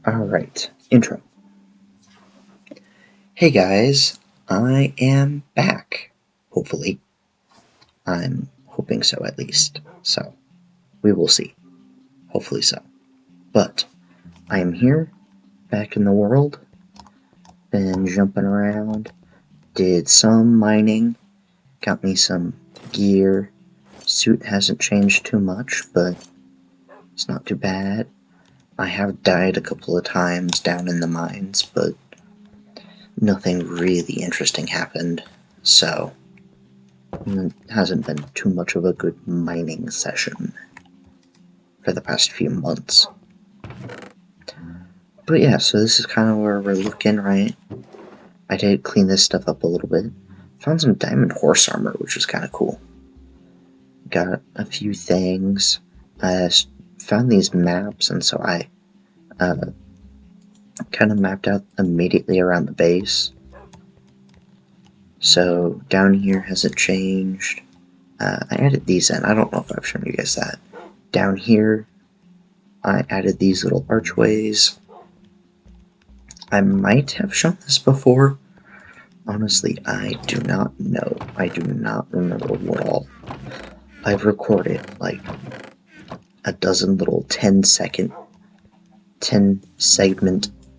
Alright, intro. Hey guys, I am back. Hopefully. I'm hoping so at least. So, we will see. Hopefully so. But, I am here, back in the world. Been jumping around. Did some mining. Got me some gear. Suit hasn't changed too much, but it's not too bad. I have died a couple of times down in the mines, but nothing really interesting happened, so it hasn't been too much of a good mining session for the past few months. But yeah, so this is kind of where we're looking, right? I did clean this stuff up a little bit. Found some diamond horse armor, which was kind of cool. Got a few things. I found these maps, and so I kind of mapped out immediately around the base. So down here hasn't changed. I added these in. I don't know if I've shown you guys that. Down here, I added these little archways. I might have shown this before. Honestly, I do not know. I do not remember what all. I've recorded like a dozen little 10 segment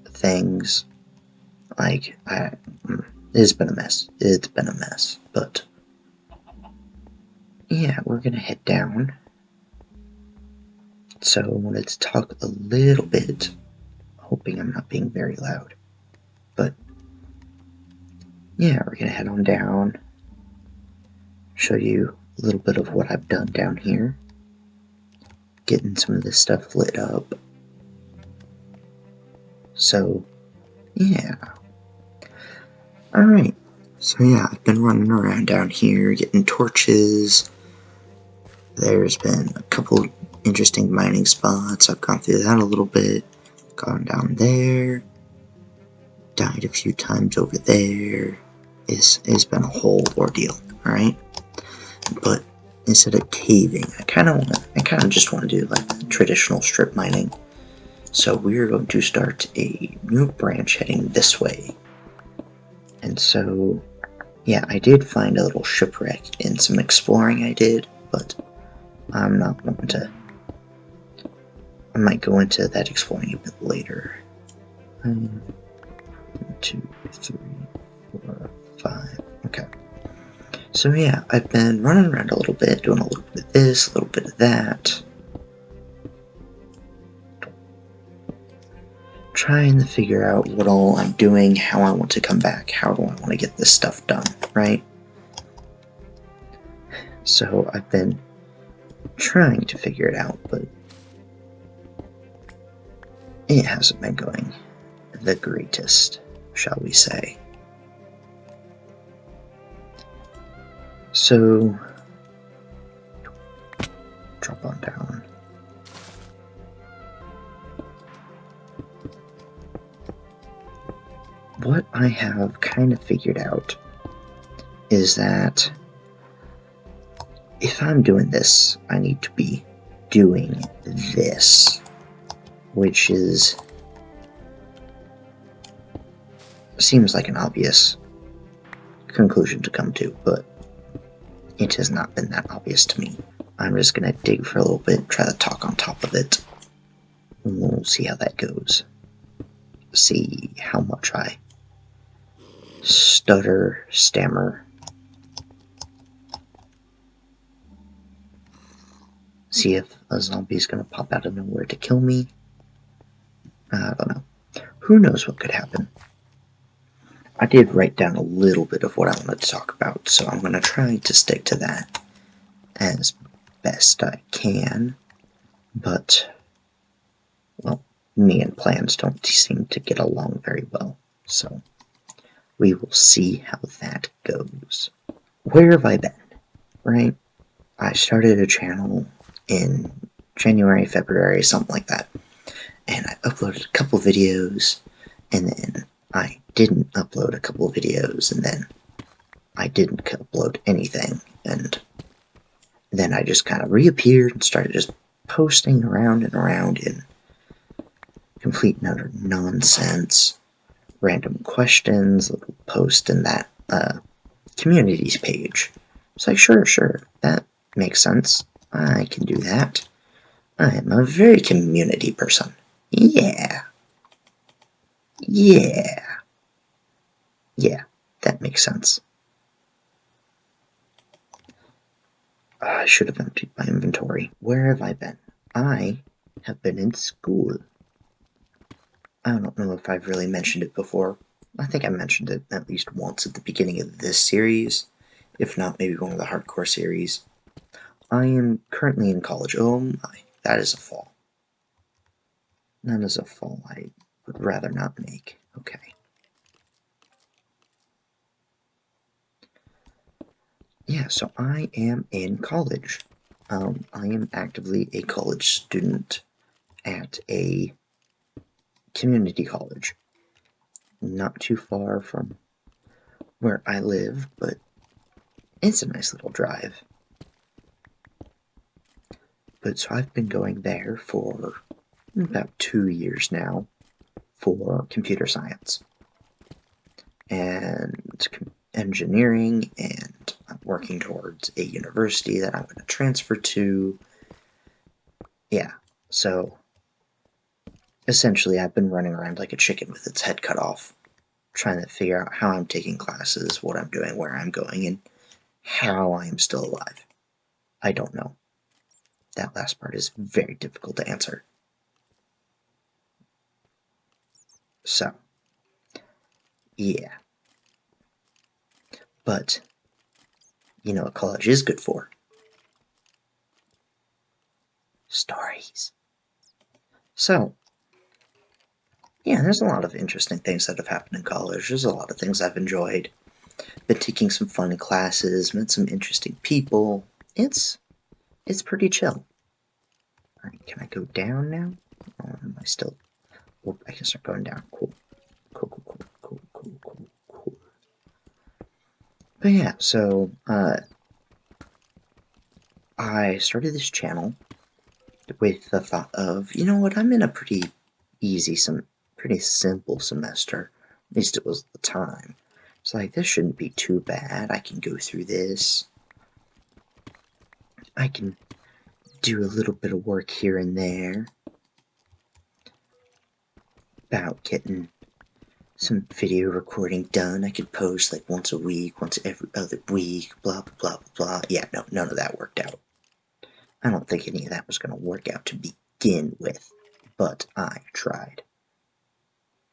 things. Like, it's been a mess. It's been a mess. But, yeah, we're gonna head down. So I wanted to talk a little bit, hoping I'm not being very loud. But, yeah, we're gonna head on down, show you a little bit of what I've done down here, getting some of this stuff lit up. So, yeah. Alright, so yeah, I've been running around down here, getting torches. There's been a couple interesting mining spots. I've gone through that a little bit, gone down there, died a few times over there. It's been a whole ordeal, alright? But instead of caving, I kind of just want to do like traditional strip mining. So we're going to start a new branch heading this way. And so, yeah, I did find a little shipwreck in some exploring I did, but I'm not going to. I might go into that exploring a bit later. 1, 2, 3, 4, 5. Okay. So yeah, I've been running around a little bit, doing a little bit of this, a little bit of that. Trying to figure out what all I'm doing, how I want to come back, how do I want to get this stuff done, right? So I've been trying to figure it out, but it hasn't been going the greatest, shall we say. So, drop on down. What I have kind of figured out is that if I'm doing this, I need to be doing this, which seems like an obvious conclusion to come to, but it has not been that obvious to me. I'm just gonna dig for a little bit, try to talk on top of it, and we'll see how that goes. See how much I stutter, stammer. See if a zombie's gonna pop out of nowhere to kill me. I don't know. Who knows what could happen? I did write down a little bit of what I wanted to talk about, so I'm gonna try to stick to that as best I can. But, well, me and plans don't seem to get along very well, so we will see how that goes. Where have I been? Right? I started a channel in January, February, something like that, and I uploaded a couple videos, and then I didn't upload a couple of videos, and then I didn't upload anything, and then I just kind of reappeared and started just posting around and around, and complete and utter nonsense, random questions, little post in that communities page. It's like, sure, that makes sense. I can do that. I am a very community person. Yeah, that makes sense. I should have emptied my inventory. Where have I been? I have been in school. I don't know if I've really mentioned it before. I think I mentioned it at least once at the beginning of this series, if not maybe one of the hardcore series. I am currently in college. Oh my, that is a fall. That is a fall I would rather not make. Okay. Yeah, so I am in college. I am actively a college student at a community college. Not too far from where I live, but it's a nice little drive. But so I've been going there for about 2 years now for computer science and engineering, and I'm working towards a university that I'm going to transfer to. Yeah, so essentially I've been running around like a chicken with its head cut off, trying to figure out how I'm taking classes, what I'm doing, where I'm going, and how I am still alive. I don't know. That last part is very difficult to answer. So, yeah. But, you know what college is good for? Stories. So, yeah, there's a lot of interesting things that have happened in college. There's a lot of things I've enjoyed. Been taking some fun classes, met some interesting people. It's pretty chill. Alright, can I go down now? Or am I still... Oh, I can start going down. Cool. Cool. But yeah, so, I started this channel with the thought of, you know what, I'm in a pretty simple semester. At least it was at the time. It's like, this shouldn't be too bad. I can go through this. I can do a little bit of work here and there about getting some video recording done. I could post like once a week, once every other week, blah, blah, blah. Yeah, no, none of that worked out. I don't think any of that was going to work out to begin with, but I tried.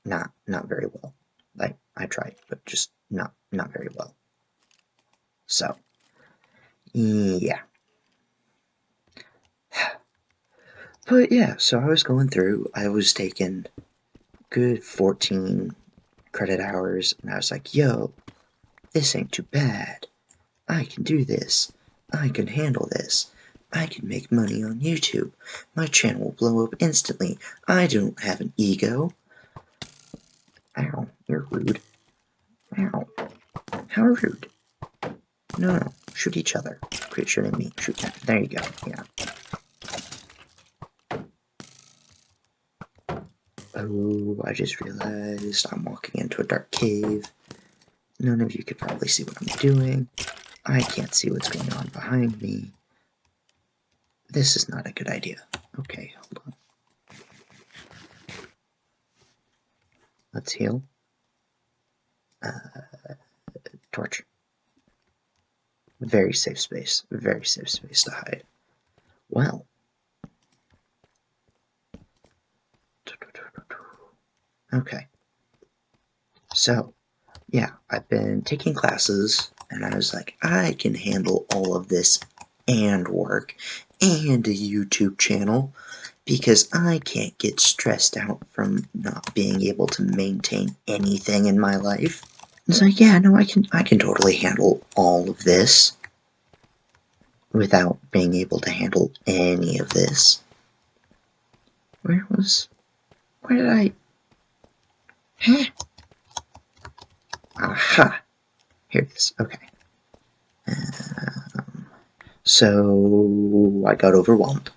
Not very well. Like, I tried, but just not very well. So, yeah. But yeah, so I was going through, I was taking good 14 credit hours, and I was like, yo, this ain't too bad. I can do this. I can handle this. I can make money on YouTube. My channel will blow up instantly. I don't have an ego. Ow, you're rude. Ow. How rude. No, shoot each other. Quit shooting me. Shoot that. There you go. Yeah. Oh, I just realized I'm walking into a dark cave. None of you could probably see what I'm doing. I can't see what's going on behind me. This is not a good idea. Okay, hold on. Let's heal. Torch. Very safe space. Very safe space to hide. Well. Okay. So, yeah, I've been taking classes, and I was like, I can handle all of this and work and a YouTube channel because I can't get stressed out from not being able to maintain anything in my life. It's like, yeah, no, I can totally handle all of this without being able to handle any of this. Where did I... Huh? Aha! Here it is. Okay. So I got overwhelmed.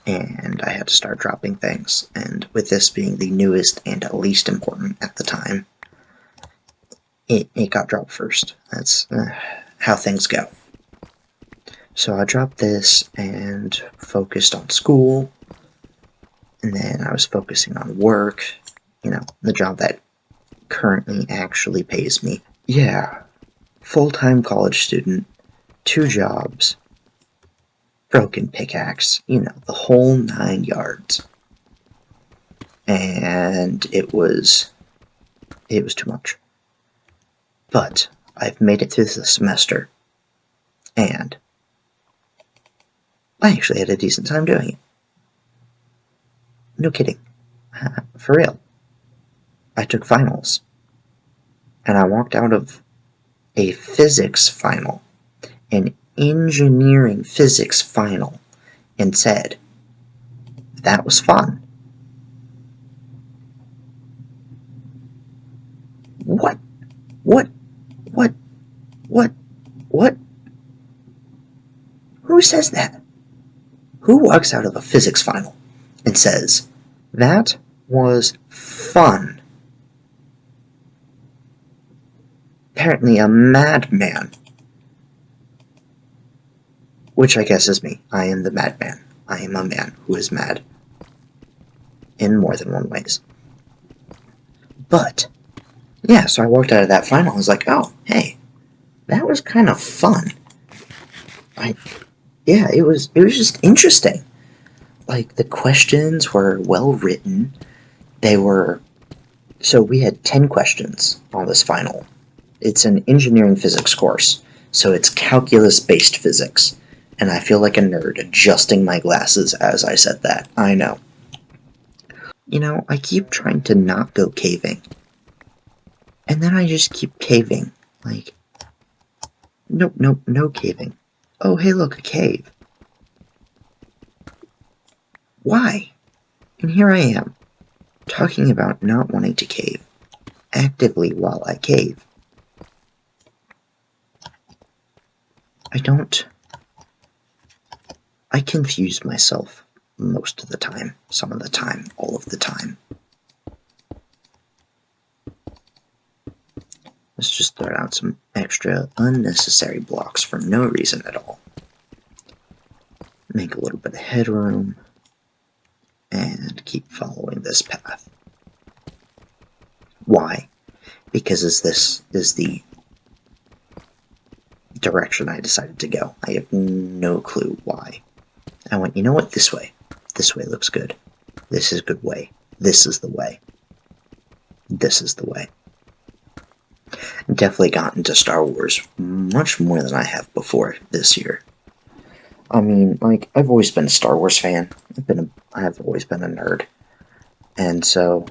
and I had to start dropping things. And with this being the newest and least important at the time, it got dropped first. That's how things go. So I dropped this and focused on school, and then I was focusing on work, the job that currently actually pays me. Yeah, full-time college student, 2 jobs, broken pickaxe, the whole 9 yards. And it was too much. But I've made it through the semester, and I actually had a decent time doing it. No kidding. For real. I took finals, and I walked out of a physics final, an engineering physics final, and said, that was fun. What? What? What? What? What? Who says that? Who walks out of a physics final and says, that was fun? Apparently a madman. Which I guess is me. I am the madman. I am a man who is mad. In more than one ways. But, yeah, so I walked out of that final. I was like, oh, hey, that was kind of fun. It was just interesting. Like, the questions were well written. So we had 10 questions on this final. It's an engineering physics course, so it's calculus-based physics. And I feel like a nerd adjusting my glasses as I said that. I know. I keep trying to not go caving. And then I just keep caving. Like, nope, no caving. Oh, hey, look, a cave. Why? And here I am, talking about not wanting to cave, actively while I cave. I confuse myself most of the time, some of the time, all of the time. Let's just throw out some extra unnecessary blocks for no reason at all. Make a little bit of headroom, and keep following this path. Why? Because this is the direction I decided to go. I have no clue why. I went, you know what, this way. This way looks good. This is a good way. This is the way. This is the way. Definitely got into Star Wars much more than I have before this year. I mean, like, I've always been a Star Wars fan. I've always been a nerd. And so,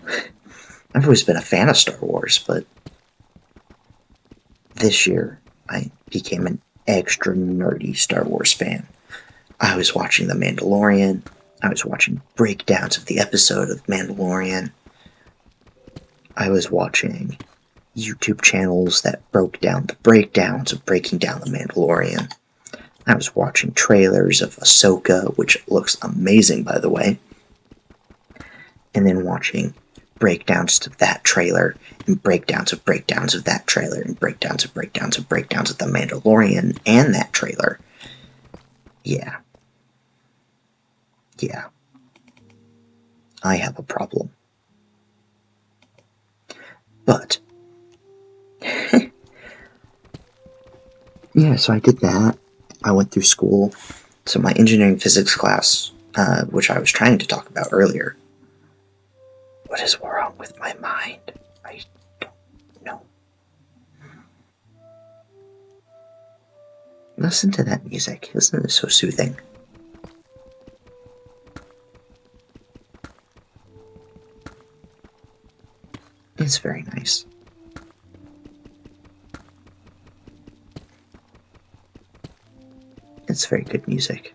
I've always been a fan of Star Wars, but this year, I became an extra nerdy Star Wars fan. I was watching The Mandalorian. I was watching breakdowns of the episode of Mandalorian. I was watching YouTube channels that broke down the breakdowns of breaking down The Mandalorian. I was watching trailers of Ahsoka, which looks amazing, by the way. And then watching breakdowns to that trailer, and breakdowns of that trailer, and breakdowns of The Mandalorian and that trailer. Yeah. I have a problem. But, yeah, so I did that. I went through school. So my engineering physics class, which I was trying to talk about earlier. What is wrong with my mind? I don't know. Listen to that music. Isn't it so soothing? It's very nice. It's very good music.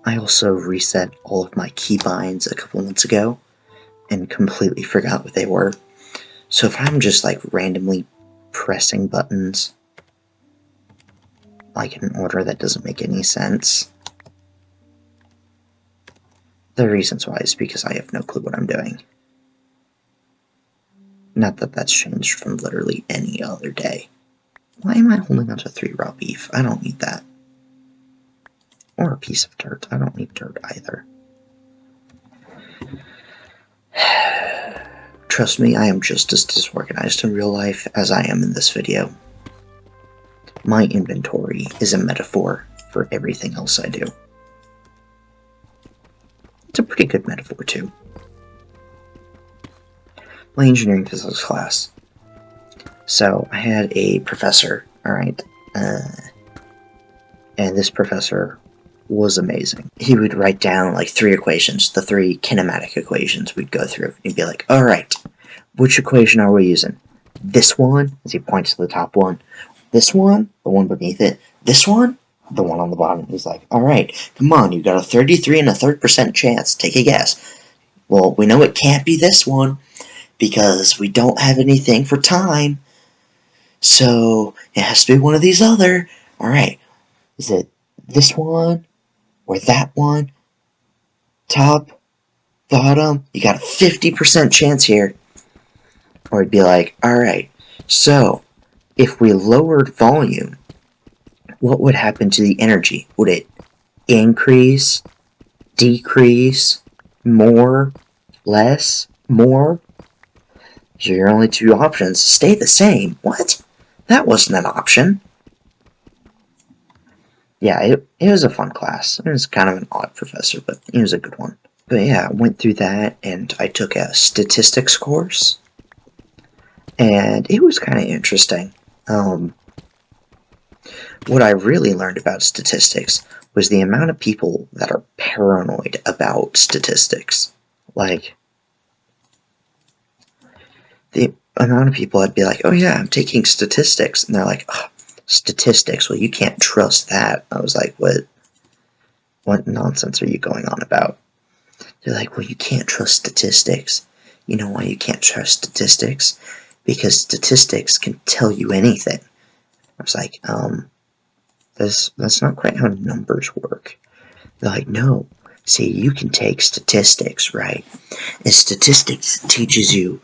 I also reset all of my keybinds a couple months ago and completely forgot what they were. So if I'm just like randomly pressing buttons like in an order that doesn't make any sense, the reasons why is because I have no clue what I'm doing. Not that that's changed from literally any other day. Why am I holding onto 3 raw beef? I don't need that. Or a piece of dirt. I don't need dirt either. Trust me, I am just as disorganized in real life as I am in this video. My inventory is a metaphor for everything else I do. It's a pretty good metaphor, too. My engineering physics class. So, I had a professor, alright, and this professor was amazing. He would write down like 3 equations, the 3 kinematic equations we'd go through. He'd be like, alright, which equation are we using? This one, as he points to the top one. This one, the one beneath it. This one, the one on the bottom. He's like, alright, come on, you got a 33 1/3% chance. Take a guess. Well, we know it can't be this one because we don't have anything for time. So, it has to be one of these other. Alright, is it this one? Or that one, top, bottom, you got a 50% chance here. Or it'd be like, alright, so if we lowered volume, what would happen to the energy? Would it increase, decrease, more, less, more? So your only 2 options stay the same. What? That wasn't an option. Yeah, it was a fun class. It was kind of an odd professor, but he was a good one. But yeah, I went through that, and I took a statistics course, and it was kind of interesting. What I really learned about statistics was the amount of people that are paranoid about statistics. Like, the amount of people I'd be like, oh yeah, I'm taking statistics, and they're like, oh, statistics, well, you can't trust that. I was like, what nonsense are you going on about? They're like, well, you can't trust statistics. You know why you can't trust statistics? Because statistics can tell you anything. I was like, that's not quite how numbers work. They're like, no, see, you can take statistics, right? And statistics teaches you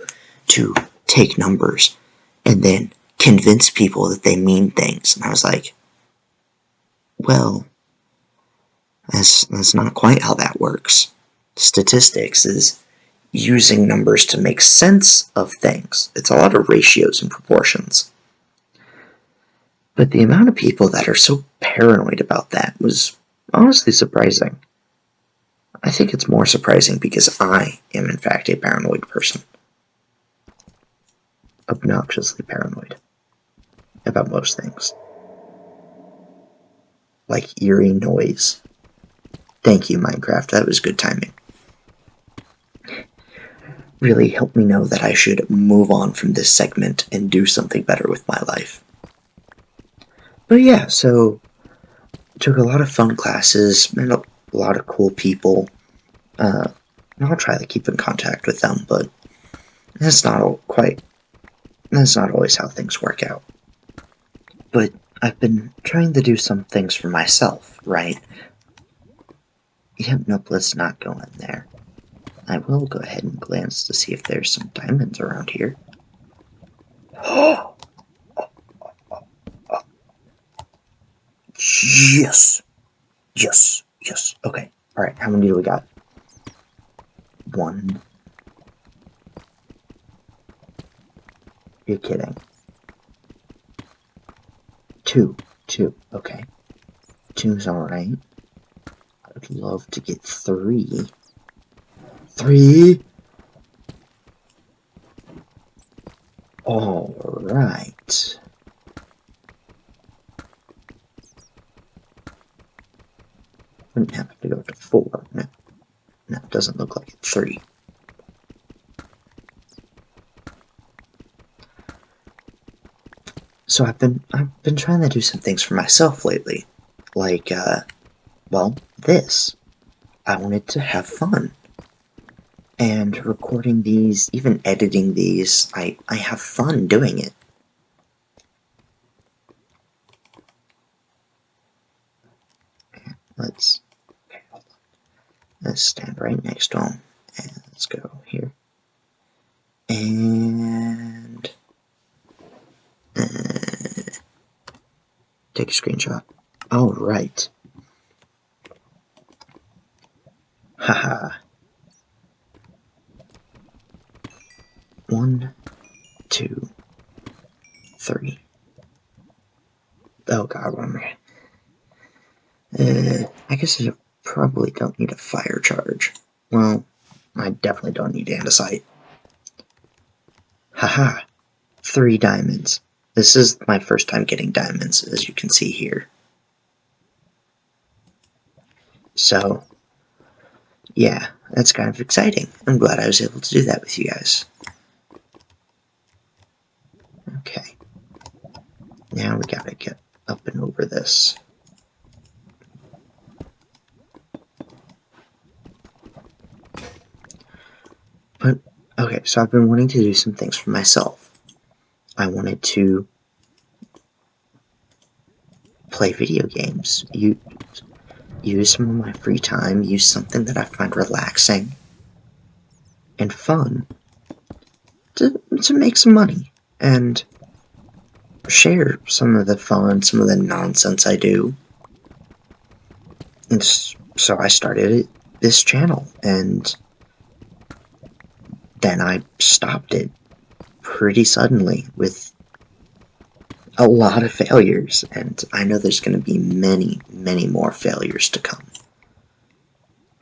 to take numbers and then convince people that they mean things. And I was like, well, that's not quite how that works. Statistics is using numbers to make sense of things. It's a lot of ratios and proportions. But the amount of people that are so paranoid about that was honestly surprising. I think it's more surprising because I am in fact a paranoid person. Obnoxiously paranoid about most things. Like eerie noise. Thank you, Minecraft, that was good timing. Really helped me know that I should move on from this segment and do something better with my life. But yeah, so took a lot of fun classes, met a lot of cool people. And I'll try to keep in contact with them, but that's not always how things work out. But I've been trying to do some things for myself, right? Yep, nope, let's not go in there. I will go ahead and glance to see if there's some diamonds around here. Yes! Yes, yes, okay. Alright, how many do we got? 1. You're kidding. 2, okay. 2's alright. I'd love to get 3. 3? Alright. Wouldn't have to go to 4. No, it doesn't look like it's 3. So I've been trying to do some things for myself lately. Like, well, this. I wanted to have fun. And recording these, even editing these, I have fun doing it. Let's stand right next to him. And let's go here. And take a screenshot. All right. Haha. 1, 2, 3. Oh god, one minute. I guess I probably don't need a fire charge. Well, I definitely don't need andesite. Haha. 3 diamonds. This is my first time getting diamonds, as you can see here. So, yeah, that's kind of exciting. I'm glad I was able to do that with you guys. Okay. Now we gotta get up and over this. But, okay, so I've been wanting to do some things for myself. I wanted to play video games, use some of my free time, use something that I find relaxing and fun to make some money and share some of the fun, some of the nonsense I do. And so I started this channel, and then I stopped it pretty suddenly with a lot of failures, and I know there's going to be many, many more failures to come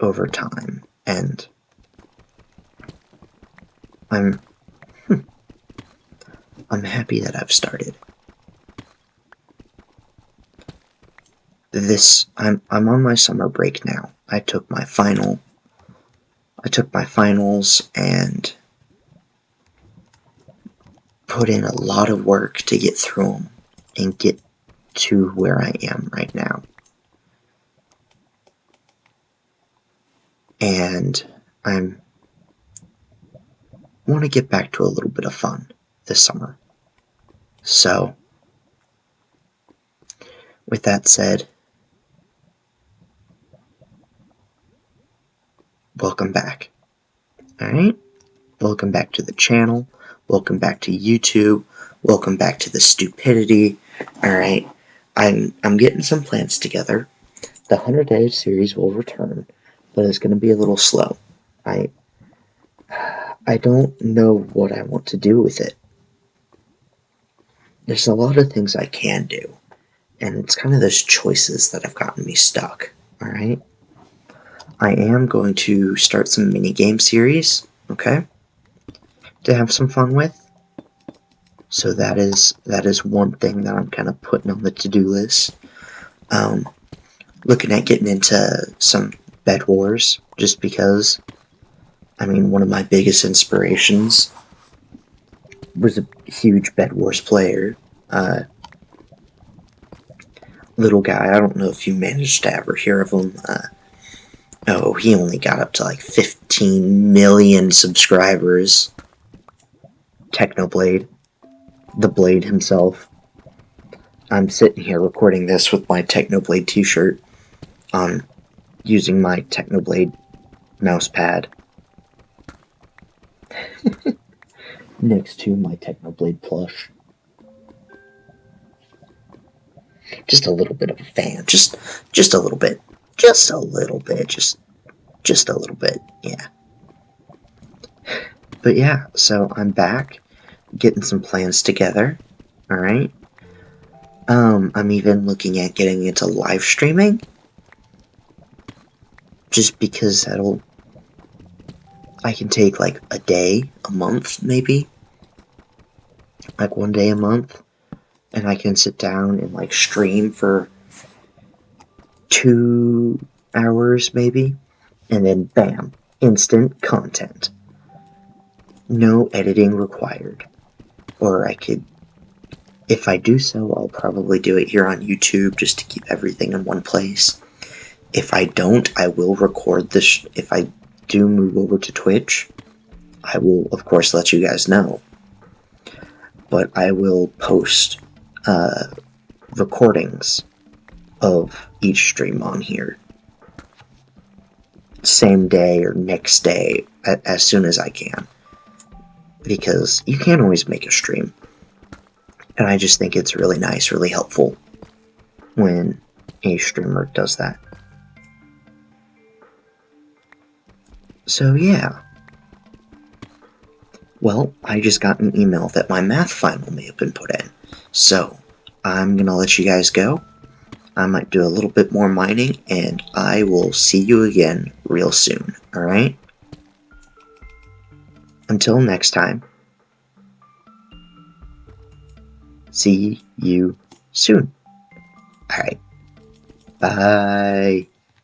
over time, and I'm happy that I've started. I'm on my summer break now. I took my finals and put in a lot of work to get through them and get to where I am right now. And I want to get back to a little bit of fun this summer. So, with that said, welcome back. Alright? Welcome back to the channel. Welcome back to YouTube. Welcome back to the stupidity. Alright? I'm getting some plans together. The 100 Days series will return, but it's going to be a little slow. I don't know what I want to do with it. There's a lot of things I can do, and it's kind of those choices that have gotten me stuck. Alright? I am going to start some mini-game series, okay? To have some fun with. So that is one thing that I'm kind of putting on the to-do list. Looking at getting into some Bed Wars, just because, I mean, one of my biggest inspirations was a huge Bed Wars player. Little guy, I don't know if you managed to ever hear of him. Oh, he only got up to like 15 million subscribers. Technoblade. The Blade himself. I'm sitting here recording this with my Technoblade t-shirt on, using my Technoblade mouse pad next to my Technoblade plush. Just a little bit of a fan. Just a little bit. Just a little bit. Just a little bit. Yeah. But yeah, so I'm back, getting some plans together. Alright? I'm even looking at getting into live streaming. Just because I can take like a day, a month maybe. Like 1 day a month. And I can sit down and like stream for 2 hours maybe. And then bam, instant content. No editing required. Or I could, if I do so, I'll probably do it here on YouTube just to keep everything in one place. If I don't, I will record this. If I do move over to Twitch, I will, of course, let you guys know. But I will post recordings of each stream on here. Same day or next day, as soon as I can. Because you can't always make a stream. And I just think it's really nice, really helpful when a streamer does that. So yeah. Well, I just got an email that my math final may have been put in. So, I'm gonna let you guys go. I might do a little bit more mining, and I will see you again real soon, alright? Until next time, see you soon. Alright, bye.